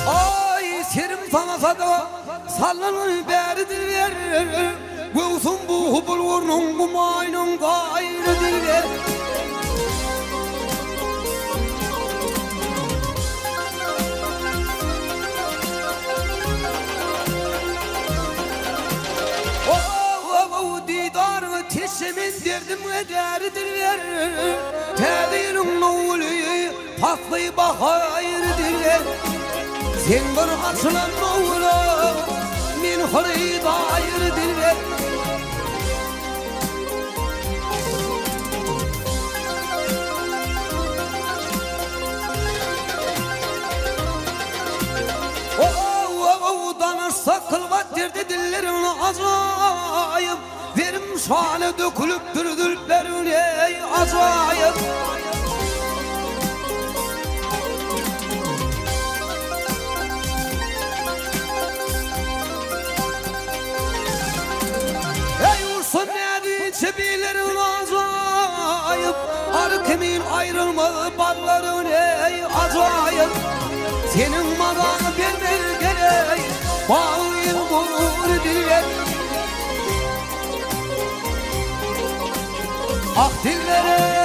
Ay serim sana sada sallanır beridir ver. Göğsün bu bulgurun kumayının gayrıdır ver. Didarı teşemin derdim ederidir ver. Tedirin nuvulu patlayı bakayırdır ver. Sen bir açılan nuvulu min hırı dayırdır ver. Danırsa kılvat derdi dillerini acayip. Verim şale dökülüp dürdürlerin ey acayip. Ey ursun nedi çebilerin acayip. Arı kemin ayrılmalı balların ey acayip. Senin madanı vermeli gerek bağlayın doğru diye. Ah dillere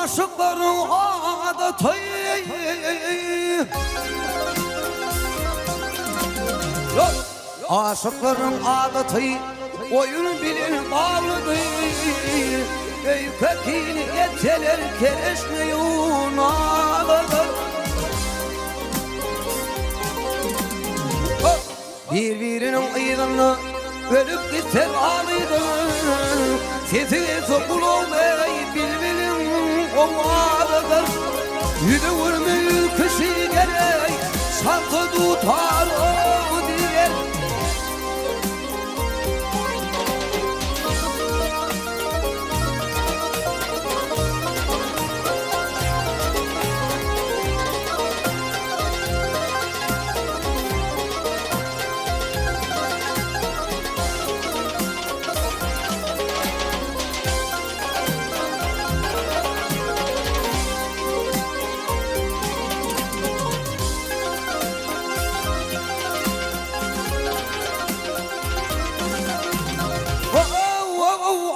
aşıkların adatı. Aşıkların adatı oyun bilir bağlıdır. Ey kökini etseler kereşne yunalıdır. Birbirinin ıydığını ölüp gitser ağlıdır. Sesi sokul olmayı bilbilin olmalıdır. Yüde vurmuyor kişi gerek şarkı tutar o diye.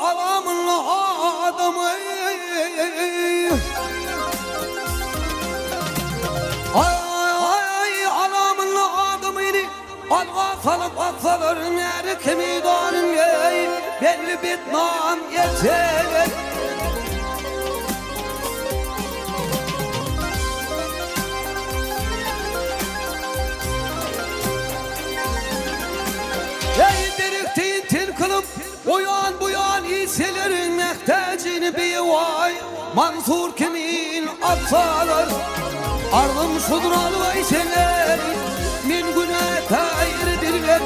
Alamın adamı ay alamın adamını alga salıp atsalar nere kimi danım belli bir nam yeter. Ey deriktiğin tel kılıp uyan buyan iyiselerin mehtacini bir vay. Mansur kimin atsalar ardım şudralı iyseler min güne tayirdirler.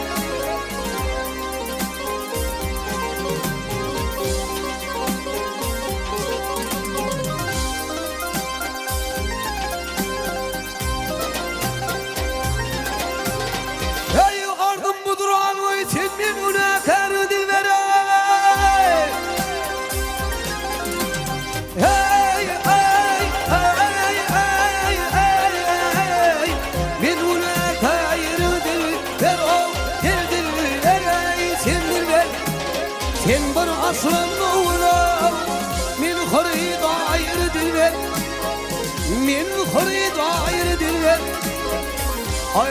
Ey ardım budralı iysin min güne tayirdirler. Sen bir aslan uğra min hırı dair ver. Min hırı dair ver. Ay